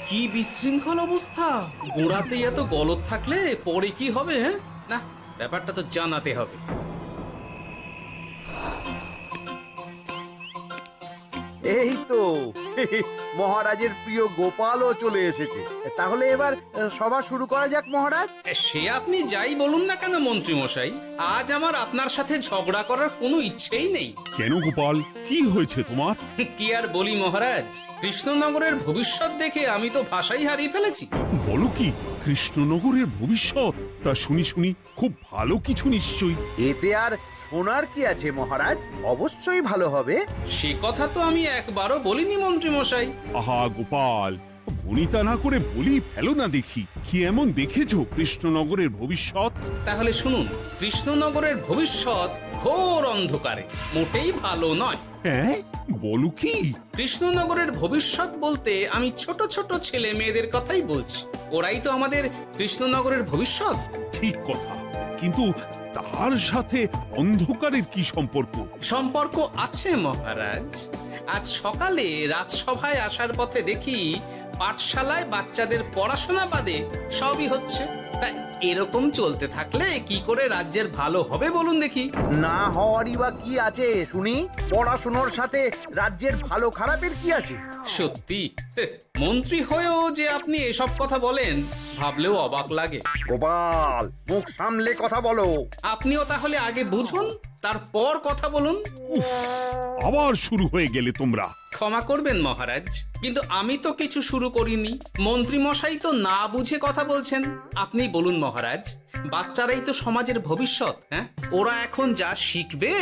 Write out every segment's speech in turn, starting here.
কি বিশৃঙ্খল অবস্থা! গোড়াতেই এত গলদ থাকলে পরে কি হবে? হ্যাঁ, না, ব্যাপারটা তো জানাতে হবে। এই তো মহারাজের প্রিয় গোপালও চলে এসেছে। তাহলে এবার সভা শুরু করা যাক মহারাজ। সে আপনি যাই বলুন না কেন মন্ত্রী মশাই, আজ আমার আপনার সাথে ঝগড়া করার কোনো ইচ্ছেই নেই। কেন গোপাল, কি হয়েছে তোমার? কি আর বলি মহারাজ, কৃষ্ণনগরের ভবিষ্যৎ দেখে আমি তো ভাষাই হারিয়ে ফেলেছি। বলো কি, কৃষ্ণনগরের ভবিষ্যৎ? তা শুনি শুনি, খুব ভালো কিছু নিশ্চয়ই। এতে আর শোনার কি আছে মহারাজ, অবশ্যই ভালো হবে। সে কথা তো আমি একবারও বলিনি মন্ত্রী মশাই। আহা গোপাল, ভনিতা না করে বলি ফেলো না দেখি, কি এমন দেখেছো কৃষ্ণনগরের ভবিষ্যৎ? তাহলে শুনুন, কৃষ্ণনগরের ভবিষ্যৎ ঘোর অন্ধকারে, মোটেই ভালো নয়। হ্যাঁ, বলো কি? কৃষ্ণনগরের ভবিষ্যৎ বলতে আমি ছোট ছোট ছেলে মেয়েদের কথাই বলছি। ওরাই তো আমাদের কৃষ্ণনগরের ভবিষ্যৎ। ঠিক কথা, কিন্তু তার সাথে অন্ধকারের কি সম্পর্ক? সম্পর্ক আছে মহারাজ। আজ সকালে রাজসভায় আসার পথে দেখি পাঠশালায় বাচ্চাদের পড়াশোনা বাদে সবই হচ্ছে। তা এরকম চলতে থাকলে কি করে রাজ্যের ভালো হবে বলুন দেখি? না হওয়ারই বা কি আছে শুনি? পড়াশোনার সাথে রাজ্যের ভালো খারাপের কি আছে? সত্যি, মন্ত্রী হয়েও যে আপনি এসব কথা বলেন ভাবলেও অবাক লাগে। গোপাল, মুখ সামলে কথা বলো। আপনিও তাহলে আগে বুঝুন, তারপর কথা বলুন। উফ, আবার শুরু হয়ে গেলে তোমরা। ক্ষমা করবেন মহারাজ, কিন্তু আমি তো কিছু শুরু করিনি। মন্ত্রী মশাই তো না বুঝে কথা বলছেন। আপনি বলুন মহারাজ, বাচ্চারাই তো সমাজের ভবিষ্যৎ। হ্যাঁ, ওরা এখন যা শিখবে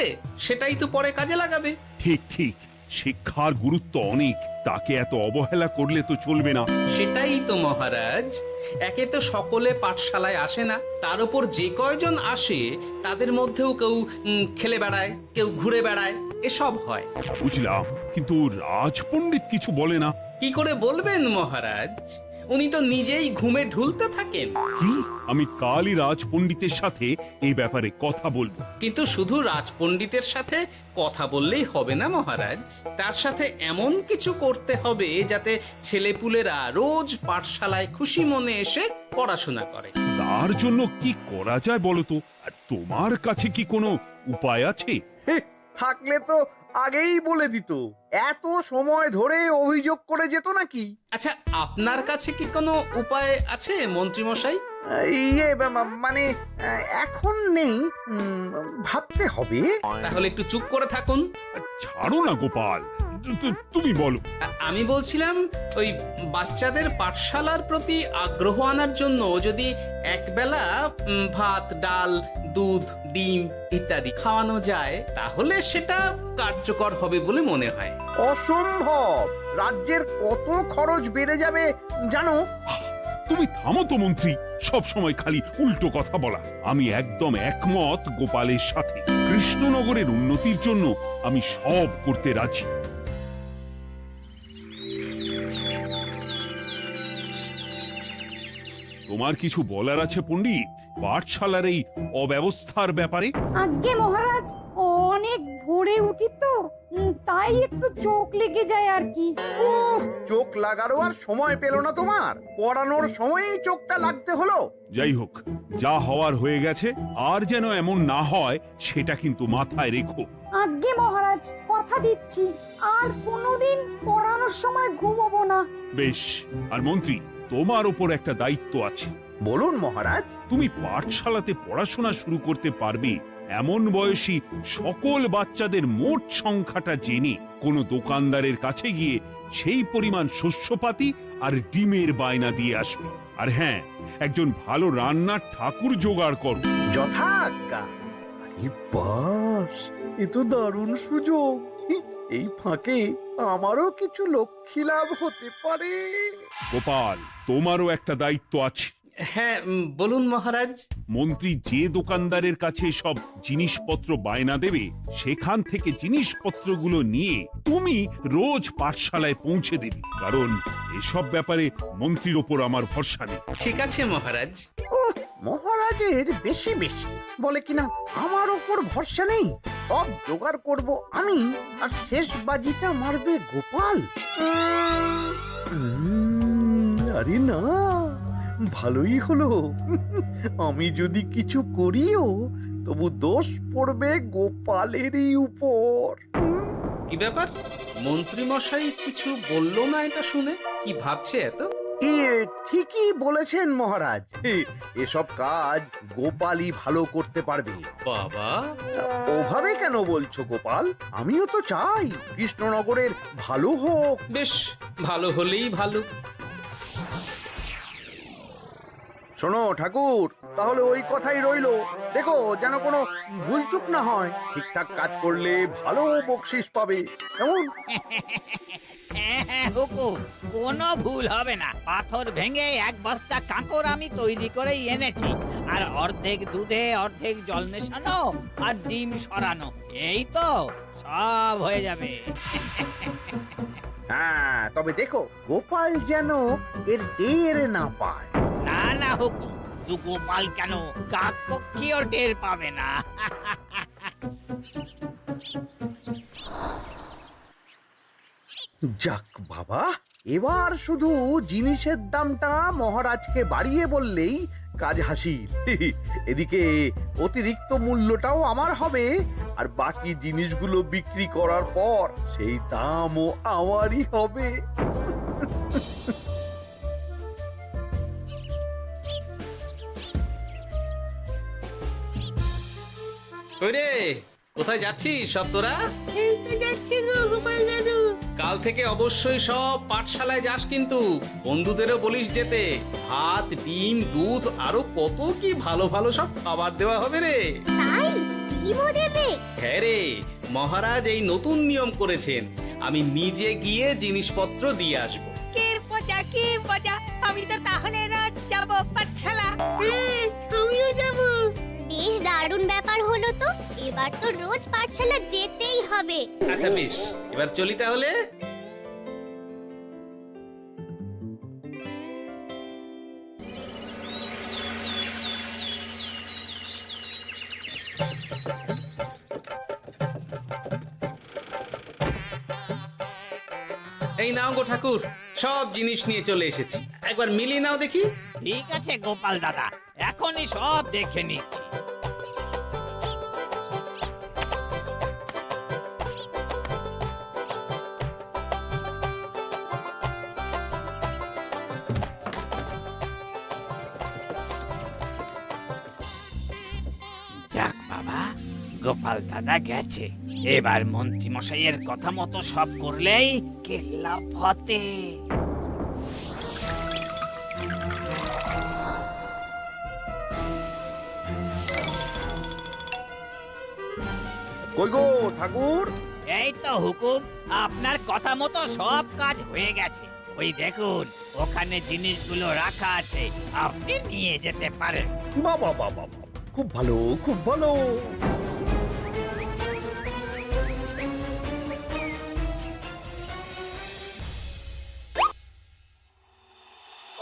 সেটাই তো পরে কাজে লাগাবে। ঠিক ঠিক, শিক্ষার গুরুত্ব অনেক, তাকে এত অবহেলা করলে তো চলবে না। সেটাই তো মহারাজ, একে তো সকলে পাঠশালায় আসে না, তার উপর যে কয়জন আসে তাদের মধ্যেও কেউ খেলে বেড়ায়, কেউ ঘুরে বেড়ায়, এসব হয়। বুঝলাম, কিন্তু রাজপণ্ডিত কিছু বলে না। কি করে বলবেন মহারাজ, উনি তো নিজেই ঘুমে ঢুলতে থাকেন। কি? আমি কালই রাজপণ্ডিতের সাথে এই ব্যাপারে কথা বলবো। কিন্তু শুধু রাজপণ্ডিতের সাথে কথা বললেই হবে না মহারাজ, তার সাথে এমন কিছু করতে হবে যাতে ছেলেপুলেরা রোজ পাঠশালায় খুশি মনে এসে পড়াশোনা করে। তার জন্য কি করা যায় বলো তো? আর তোমার কাছে কি কোনো উপায় আছে? থাকলে তো আগেই বলে দিত, এত সময় ধরে অভিযোগ করে যেত নাকি? আচ্ছা, আপনার কাছে কি কোনো উপায় আছে মন্ত্রী মশাই? মানে এখন নেই, ভাবতে হবে। তাহলে একটু চুপ করে থাকুন। ছাড়ো না গোপাল, তুমি বলো। আমি বলছিলাম, ওই বাচ্চাদের পাঠশালার প্রতি আগ্রহ আনার জন্য যদি একবেলা ভাত, ডাল, দুধ, ডিম ইত্যাদি খাওয়ানো যায় তাহলে সেটা কার্যকর হবে বলে মনে হয়। অসম্ভব, রাজ্যের কত খরচ বেড়ে যাবে জানো? তুমি থামো তো মন্ত্রী, সব সময় খালি উল্টো কথা বলা। আমি একদম একমত গোপালের সাথে। কৃষ্ণনগরের উন্নতির জন্য আমি সব করতে রাজি। তোমার কিছু বলার আছে পণ্ডিত, পাঠশালার এই অব্যবস্থার ব্যাপারে? আজ্ঞে মহারাজ, অনেক ভোরে উঠি তো, তাই একটু চোখ লেগে যায় আর কি। চোখ লাগারও আর সময় পেল না তোমার? পড়ানোর সময়ই চোখটা লাগতে হলো। যাই হোক, যা হওয়ার হয়ে গেছে, আর যেন এমন না হয় সেটা কিন্তু মাথায় রেখো। আজ্ঞে মহারাজ, কথা দিচ্ছি আর কোনোদিন পড়ানোর সময় ঘুমোবো না। বেশ, আর মন্ত্রী, তোমার ওপর একটা দায়িত্ব আছে। বলুন মহারাজ। তুমি পাঠশালাতে পড়াশোনা শুরু করতে পারবে এমন বয়সী সকল বাচ্চাদের মোট সংখ্যাটা জেনে কোনো দোকানদারের কাছে গিয়ে সেই পরিমাণ শস্যপাতি আর ডিমের বায়না দিয়ে আসবে। আর হ্যাঁ, একজন ভালো রান্নার ঠাকুর জোগাড় করো। যথাজ্ঞা। আরে বাস, এ তো দারুণ সুযোগ। এই ফাঁকে আমারও কিছু লক্ষ্মী লাভ হতে পারে। গোপাল, তোমারও একটা দায়িত্ব আছে। হ্যাঁ, বলুন মহারাজ। মন্ত্রী যে দোকানদারের কাছে সব জিনিসপত্র বায়না দেবে, সেখান থেকে জিনিসপত্রগুলো নিয়ে তুমি রোজ পাঠশালায় পৌঁছে দেবে, কারণ এসব ব্যাপারে মন্ত্রীর ওপর আমার ভরসা নেই। ঠিক আছে মহারাজ। মহারাজের বেশি বেশি বলে কিনা আমার ওপর ভরসা নেই। সব জোগাড় করব আমি, আর শেষ বাজিটা মারবে গোপাল। আরে না, ভালোই হলো। আমি যদি কিছু করিও তবু দোষ পড়বে গোপালেরই উপর। কি ব্যাপার, মন্ত্রী মশাই কিছু বললো না এটা শুনে? কি ভাবছে এত? ঠিকই বলেছেন মহারাজ, এসব কাজ গোপালই ভালো করতে পারবে। বাবা, ওভাবে কেন বলছো গোপাল? আমিও তো চাই কৃষ্ণনগরের ভালো হোক। বেশ, ভালো হলেই ভালো। শোনো ঠাকুর, তাহলে ওই কথাই রইলো। দেখো যেন কোনো ভুলচুক না হয়। ঠিকঠাক কাজ করলে ভালো বকশিস পাবে, কেমন? হ্যাঁ হুকুম, কোনো ভুল হবে না। পাথর ভেঙে এক বস্তা কাঁকর আমি তৈরি করেই এনেছি, আর অর্ধেক দুধে অর্ধেক জল মেশানো আর ডিম সরানো, এই তো সব হয়ে যাবে। হ্যাঁ, তবে দেখো গোপাল যেন এর টের না পায়। না না হুকুম, দু গোপাল কেন, কাক পক্ষীও টের পাবে না। যাক বাবা, এবার শুধু জিনিসের দামটা মহারাজকে বাড়িয়ে বললেই কাজ হাসির। এদিকে অতিরিক্ত মূল্যটাও আমার হবে, আর বাকি জিনিসগুলো বিক্রি করার পর সেই দামও আমারই হবে। ওরে, কোথায় যাচ্ছিস সব তোরা? কাল থেকে অবশ্যই সব পাঠশালায় যাস, কিন্তু বন্ধুদেরও বলিস যেতে। ভাত, ডিম, দুধ, আরো কত কি ভালো ভালো সব খাবার দেওয়া হবে রে। তাই ডিমও দেবে? হ্যাঁ রে, মহারাজ এই নতুন নিয়ম করেছেন। আমি নিজে গিয়ে জিনিসপত্র দিয়ে আসবো। কে মজা, আমি তো তাহলে রাত যাব পাঠশালা। আমিও যাব। বেশ দারুণ ব্যাপার হলো তো, এবার তো রোজ পাঠশালা যেতেই হবে। আচ্ছা বেশ, এবার চলি তাহলে। এই নাও গো ঠাকুর, সব জিনিস নিয়ে চলে এসেছি। একবার মিলিয়ে নাও দেখি। ঠিক আছে গোপাল দাদা, এখনই সব দেখে নিচ্ছি। যাক বাবা, গোপাল দাদা গেছে। এবার মন্ত্রী মশাইয়ের কথা মতো সব করলেই কেল্লা ফতে। কই গো ঠাকুর? এই তো হুকুম, আপনার কথা মতো সব কাজ হয়ে গেছে। ওই দেখুন, ওখানে জিনিসগুলো রাখা আছে, আপনি নিয়ে যেতে পারেন। বাবা বাবা, খুব ভালো, খুব ভালো।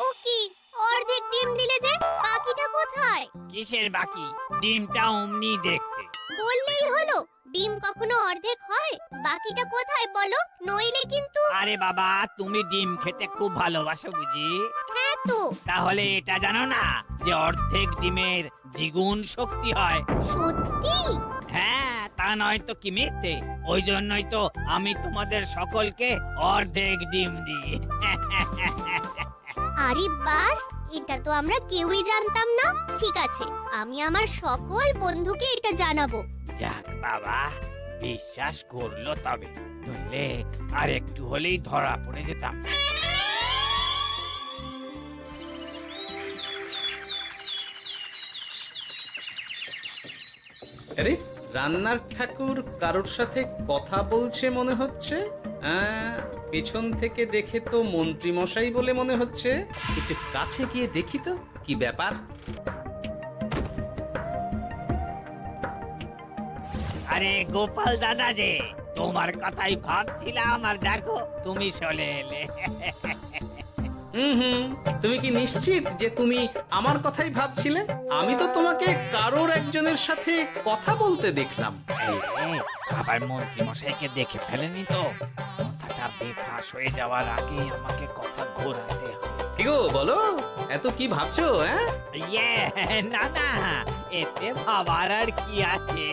ও কি, অর্ধেক ডিম দিলে যে, বাকিটা কোথায়? কিসের বাকি? ডিমটা অমনি দেখতে। বললেই হলো, ডিম কখনো অর্ধেক হয়? বাকিটা কোথায় বলো, নইলে কিন্তু। আরে বাবা, তুমি ডিম খেতে খুব ভালোবাসো বুঝি? হ্যাঁ তো। তাহলে এটা জানো না যে অর্ধেক ডিমের দ্বিগুণ শক্তি হয়? সত্যি? হ্যাঁ, তা নয় তো কি মিথ্যে? ওই জন্যই তো আমি তোমাদের সকলকে অর্ধেক ডিম দিই। আরে বাস, এটা তো আমরা কেউই জানতাম না। ঠিক আছে, আমি আমার সকল বন্ধুকে এটা জানাবো। যাক বাবা, বিশ্বাস করলো তবে, নইলে আর একটু হলেই ধরা পড়ে যেতাম। আরে, রান্নার ঠাকুর কারোর সাথে কথা বলছে মনে হচ্ছে। পেছন থেকে দেখে তো মন্ত্রী মশাই বলে মনে হচ্ছে। একটু কাছে গিয়ে দেখি তো কি ব্যাপার। আরে গোপাল দাদা যে, তোমার কথাই ভাবছিলাম, আর দেখো তুমি চলে এলে। হুম, তুমি কি নিশ্চিত যে তুমি আমার কথাই ভাবছিলে? আমি তো তোমাকে কারোর একজনের সাথে কথা বলতে দেখলাম। আবার মন্ত্রী মশাইকে দেখে ফেলেনি তো? কথাটা বেফাঁস হয়ে যাওয়ার আগেই আমাকে কথা ঘোরাতে হবে। কি গো বলো, এত কি ভাবছো? হ্যাঁ, ইয়ে, না না, এতে ভাবার আর কি আছে?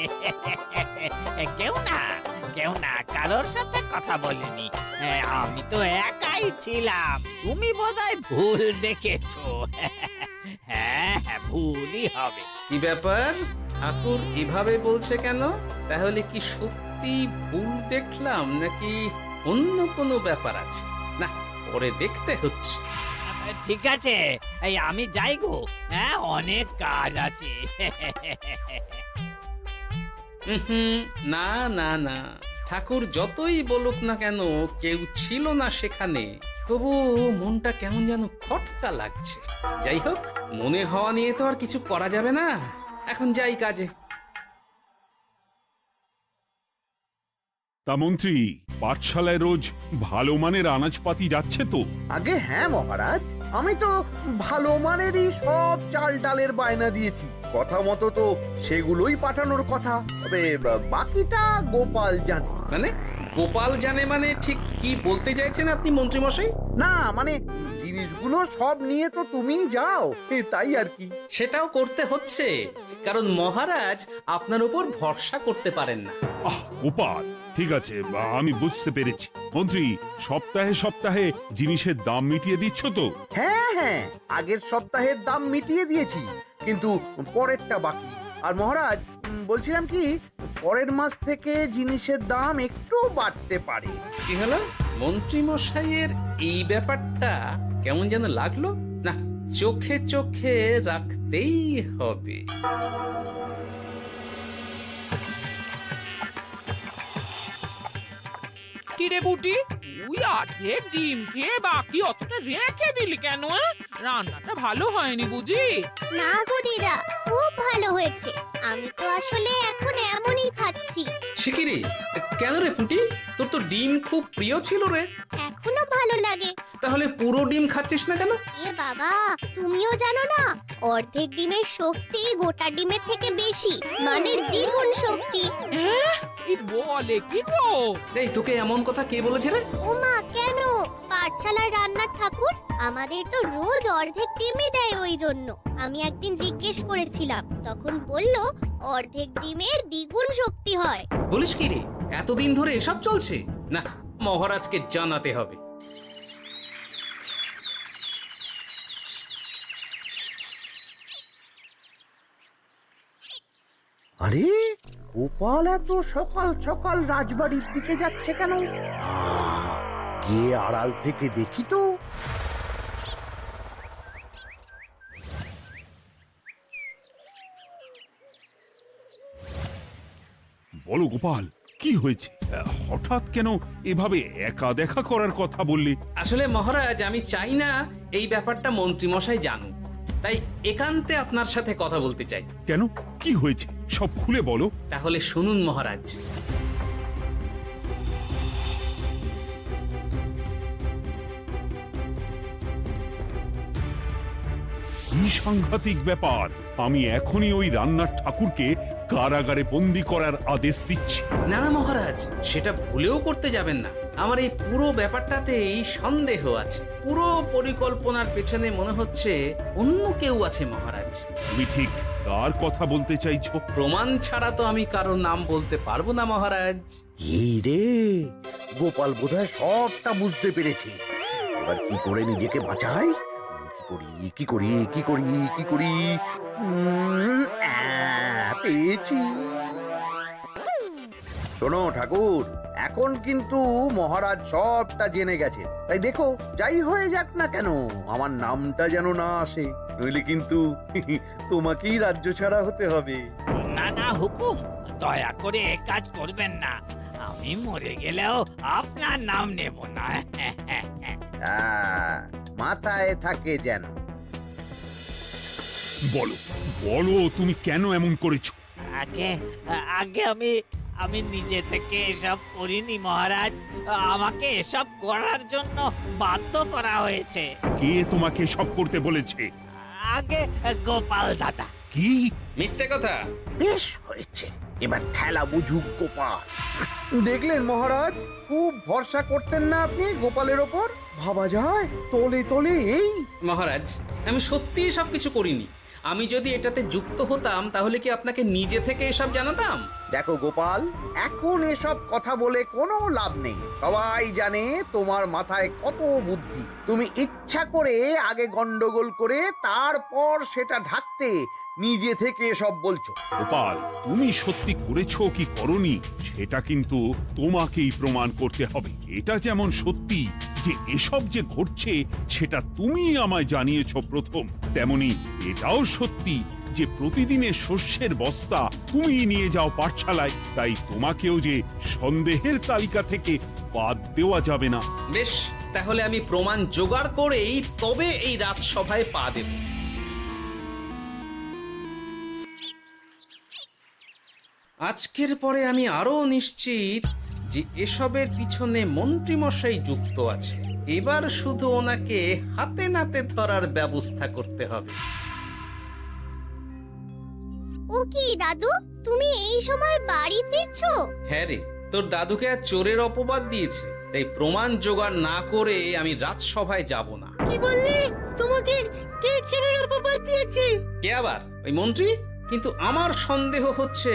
কেউ না কারোর সাথে কথা বলিনি। আমি তো একাই ছিলাম। তুমি বোধহয় ভুল দেখেছো। হ্যাঁ, ভুলই হবে। কি ব্যাপার? ঠাকুর এভাবে বলছে কেন? তাহলে কি সত্যি ভুল দেখলাম নাকি অন্য কোনো ব্যাপার আছে? না, পরে দেখতে হচ্ছে। ঠিক আছে, এই আমি যাই গো। হ্যাঁ, অনেক কাজ আছে। হুম, না না না, ঠাকুর যতই বলুক না কেন, কেউ ছিল না সেখানে, তবু মনটা কেমন যেন খটকা লাগছে। যাই হোক, মনে হওয়া নিয়ে তো আর কিছু করা যাবে না। এখন যাই কাজে। তা মন্ত্রী, পাঠশালায় রোজ ভালো মানের আনাজপাতি যাচ্ছে তো? আগে হ্যাঁ মহারাজ, আমি তো ভালো মানেরই সব চাল ডালের বায়না দিয়েছি। কথা মতো তো সেগুলোই পাঠানোর কথা। তবে বাকিটা গোপাল জানে। মানে গোপাল জানে মানে ঠিক কি বলতে চাইছেন আপনি মন্ত্রী মশাই? না মানে জিনিসগুলো সব নিয়ে তো তুমিই যাও, তাই আর কি। সেটাও করতে হচ্ছে, কারণ মহারাজ আপনার উপর ভরসা করতে পারেন না। গোপাল, ঠিক আছে, আমি বুঝতে পেরেছি। মন্ত্রী, সপ্তাহে সপ্তাহে জিনিসের দাম মিটিয়ে দিচ্ছ তো? হ্যাঁ, আগের সপ্তাহের দাম মিটিয়ে দিয়েছি, কিন্তু পরেরটা বাকি। আর মহারাজ, বলছিলাম কি, পরের মাস থেকে জিনিসের দাম একটু বাড়তে পারে। কি হলো? মন্ত্রী মশাইয়ের এই ব্যাপারটা কেমন যেন লাগলো না, চোখে চোখে রাখতেই হবে। কিরে বুটি, তুই অর্ধেক ডিম খেয়ে বাকি অতটা রেখে দিলি কেন? রান্নাটা ভালো হয়নি বুঝি? না গো দিদা, খুব ভালো হয়েছে। আমি তো আসলে এখন এমনই খাচ্ছি। শিকিরি, কেন রে পুটি? তোর তো ডিম খুব প্রিয় ছিল রে। এখনো ভালো লাগে। তাহলে পুরো ডিম খাচ্ছিস না কেন? এ বাবা, তুমিও জানো না, অর্ধেক ডিমের শক্তি গোটা ডিমের থেকে বেশি, মানে দ্বিগুণ শক্তি। কি বলে কি গো? এই, তোকে এমন কথা কে বলেছে রে? ওমা, কেন? পাঠশালার রান্নার ঠাকুর আমাদের তো রোজ অর্ধেক ডিমই দেয়, ওই জন্য আমি একদিন জিজ্ঞেস করেছিলাম, তখন বলল অর্ধেক ডিমের দ্বিগুণ শক্তি হয়। বলিস কি রে? এতদিন ধরে এসব চলছে? না, মহারাজকে জানাতে হবে। আরে গোপাল এত সকাল সকাল রাজবাড়ির দিকে যাচ্ছে কেন? গিয়ে আড়াল থেকে দেখি তো। বলো গোপাল, কি হয়েছে? হঠাৎ কেন এভাবে একা দেখা করার কথা বললি? আসলে মহারাজ, আমি চাই না এই ব্যাপারটা মন্ত্রী মশাই জানুক, তাই একান্তে আপনার সাথে কথা বলতে চাই। কেন, কি হয়েছে? সব খুলে বলো। তাহলে শুনুন মহারাজ। কি সাংঘাতিক ব্যাপার! আমি এখনই ওই রান্নার ঠাকুরকে কারাগারে বন্দি করার আদেশ দিচ্ছি। না মহারাজ, সেটা ভুলেও করতে যাবেন না। আমার এই পুরো ব্যাপারটাতেই সন্দেহ আছে। পুরো পরিকল্পনার পেছনে মনে হচ্ছে অন্য কেউ আছে মহারাজ। তুমি ঠিক কার কথা বলতে চাইছো? প্রমাণ ছাড়া তো আমি কারো নাম বলতে পারবো না মহারাজ। এই রে, গোপাল বোধহয় সবটা বুঝতে পেরেছে। এবার কি করে নিজেকে বাঁচাই? কি করি? পেয়েছি। শোনো ঠাকুর, এখন কিন্তু মহারাজ সবটা জেনে গেছে, তাই দেখো যাই হয়ে যাক না কেন, আমার নামটা যেন না আসে, নইলে কিন্তু তোমাকেই রাজ্য ছাড়া হতে হবে। না না হুকুম, দয়া করে এ কাজ করবেন না। আমি মরে গেলেও আপনার নাম নেব না। মাথায় থাকে যেন। বলো বলো, তুমি কেন এমন করেছো? আগে আগে আমি আমি নিজে থেকে এসব করিনি মহারাজ, আমাকে এসব করার জন্য বাধ্য করা হয়েছে। কে তোমাকে সব করতে বলেছে? আগে গোপাল দাদা। কি? মিথ্যে কথা। বেশ হয়েছে, এবার ঠেলা বুঝুক গোপাল। দেখলেন মহারাজ, খুব ভরসা করতেন না আপনি গোপালের ওপর? ভাবা যায় তলে তলে এই। মহারাজ, আমি সত্যিই সব কিছু করিনি। আমি যদি এটাতে যুক্ত হতাম তাহলে কি আপনাকে নিজে থেকে এসব জানাতাম? দেখো গোপাল, এখন এসব কথা বলে কোনো লাভ নেই। সবাই জানে তোমার মাথায় কত বুদ্ধি। তুমি ইচ্ছা করে আগে গন্ডগোল করে তারপর সেটা ঢাকতে নিজে থেকে সব বলছো। গোপাল, তুমি সত্যি করেছো কি করনি সেটা কিন্তু তোমাকেই প্রমাণ করতে হবে। এটা যেমন সত্যি যে এসব যে ঘটছে সেটা তুমি আমায় জানিয়েছো প্রথম, তেমনি এটাও সত্যি যে প্রতিদিনের শস্যের বস্তা তুমি নিয়ে যাও পাঠশালায়, তাই তোমাকেও যে সন্দেহের তালিকা থেকে বাদ দেওয়া যাবে না। বেশ, তাহলে আমি প্রমাণ জোগাড় করেই তবে এই রাজসভায় পা দেব। আজকের পরে আমি আরো নিশ্চিত যে এসবের পিছনে মন্ত্রীমশাই যুক্ত আছে। এবার শুধু ওনাকে হাতে নাতে ধরার ব্যবস্থা করতে হবে। ও কি দাদু, তুমি এই সময় বাড়ি ফিরছো? হ্যাঁ রে, তোর দাদুকে আর চোরের অপবাদ দিয়েছে, তাই প্রমাণ জোগাড় না করে আমি রাজসভায় যাব না। কি বললি? তোমাকে কে চোরের অপবাদ দিয়েছে? কে আবার? ওই মন্ত্রী। কিন্তু আমার সন্দেহ হচ্ছে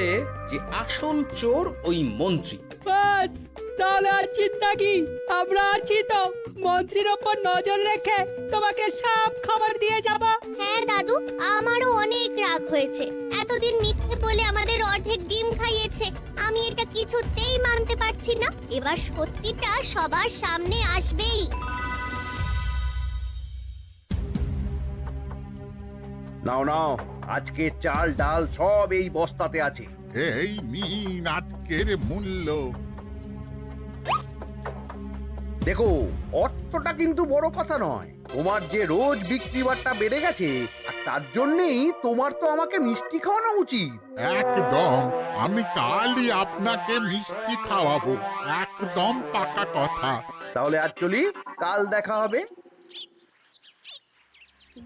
যে আসল চোর ওই মন্ত্রী। বাস, তাহলে আর চিন্তা কি? আমরা আছি তো, মন্ত্রীর ওপর নজর রেখে তোমাকে সব খবর দিয়ে যাব। হ্যাঁ দাদু, আমারও অনেক রাগ হয়েছে। এতদিন মিথ্যে বলে আমাদের অর্ধেক ডিম খাইয়েছে। আমি এটা কিছুতেই মানতে পারছি না। এবার সত্যিটা সবার সামনে আসবেই। নাও নাও, আজকে চাল ডাল সব এই বস্তাতে আছে। এই নিন আজকের মূল্য। দেখো, অর্থটা কিন্তু বড় কথা নয়। তোমার যে রোজ বিক্রি বাট্টা বেড়ে গেছে, আর তার জন্যই তোমার তো আমাকে মিষ্টি খাওয়ানো উচিত। একদম, আমি কালই আপনাকে মিষ্টি খাওয়াবো, একদম পাকা কথা। তাহলে আজ চলি, কাল দেখা হবে।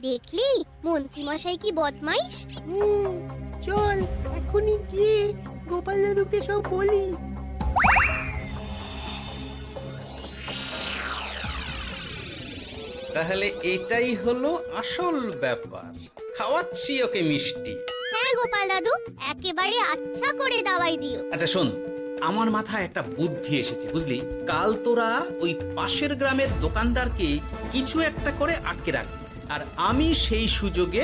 দেখলি মন্ত্রী মশাই কি বদমাইশ। চল এখনই গিয়ে গোপাল দাদুকে সব বলি। তাহলে এটাই হলো আসল ব্যাপার। খাওয়াচ্ছি ওকে মিষ্টি। হ্যাঁ গোপাল দাদু, একেবারে আচ্ছা করে দাওয়াই দিও। আচ্ছা শোন, আমার মাথায় একটা বুদ্ধি এসেছে বুঝলি। কাল তোরা ওই পাশের গ্রামের দোকানদারকে কিছু একটা করে আটকে রাখ, আর আমি সেই সুযোগে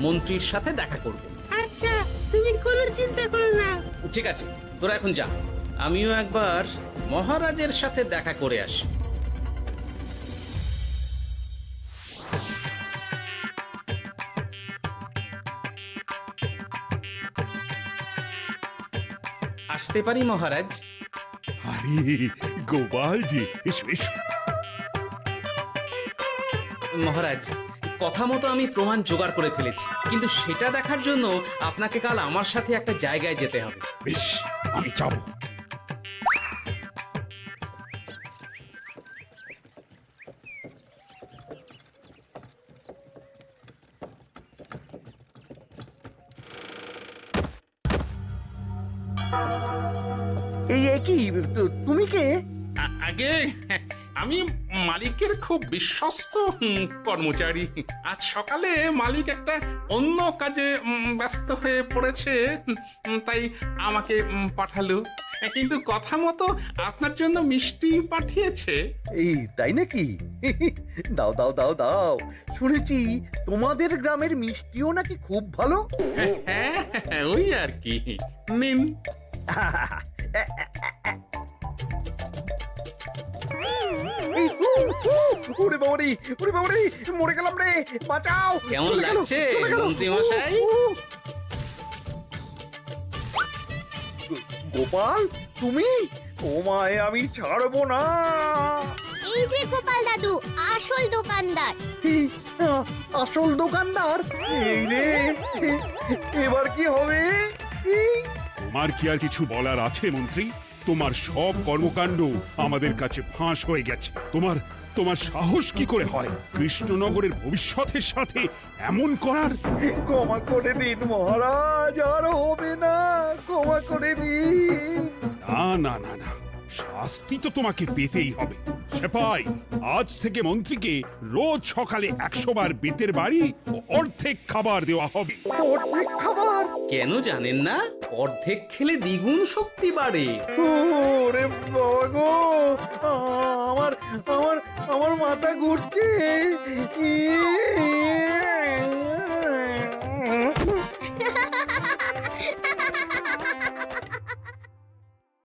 মন্ত্রীর সাথে দেখা করব। আচ্ছা, তুমি কোনো চিন্তা করো না। ঠিক আছে, তোরা এখন যা, আমিও একবার মহারাজের সাথে দেখা করে আসি। আসতে পারি মহারাজ? আরে গোপাল যে, এসো এসো। মহারাজ, কথা মতো আমি প্রমাণ জোগাড় করে ফেলেছি, কিন্তু সেটা দেখার জন্য আপনাকে কাল আমার সাথে একটা জায়গায় যেতে হবে। বেশ, আমি যাবো। এই কি, তুমি কে? আগে আমি মালিকের খুব বিশ্বস্ত কর্মচারী। আজ সকালে মালিক একটা অন্য কাজে ব্যস্ত হয়ে পড়েছে, তাই আমাকে পাঠালো। কিন্তু কথা মতো আপনার জন্য মিষ্টি পাঠিয়েছে। এই তাই নাকি? দাও দাও দাও দাও, শুনেছি তোমাদের গ্রামের মিষ্টিও নাকি খুব ভালো। হ্যাঁ, ওই আর কি। নিন। এই, ওরে বাবারে, ওরে বাবারে, মরে গেলাম রে, বাঁচাও। কেমন চলে গেল, লাগছে চলে গেল। মন্ত্রী মশাই? গোপাল, তুমি? তোমায় আমি ছাড়বো না। এই যে গোপাল দাদু, আসল দোকানদার। এই, আসল দোকানদার? এই রে, এবার কি হবে? এই, আমার কি আর কিছু বলার আছে মন্ত্রী? তোমার সব কর্মকাণ্ড আমাদের কাছে ফাঁস হয়ে গেছে। তোমার সাহস কি করে হয় কৃষ্ণনগরের ভবিষ্যতের সাথে এমন করার? ক্ষমা করে দিন মহারাজ, আর হবে না, ক্ষমা করে দিন। না না না না, শাস্তি তো তোমাকে পেতেই হবে। সেপাই, আজ থেকে মন্ত্রীকে রোজ সকালে 100 বার বেতের বাড়ি ও অর্ধেক খাবার দেওয়া হবে। অর্ধেক খাবার? কেন জানেন না? অর্ধেক খেলে দ্বিগুণ শক্তি বাড়ে। ওরে বাবা গো, আমার আমার আমার মাথা ঘুরছে।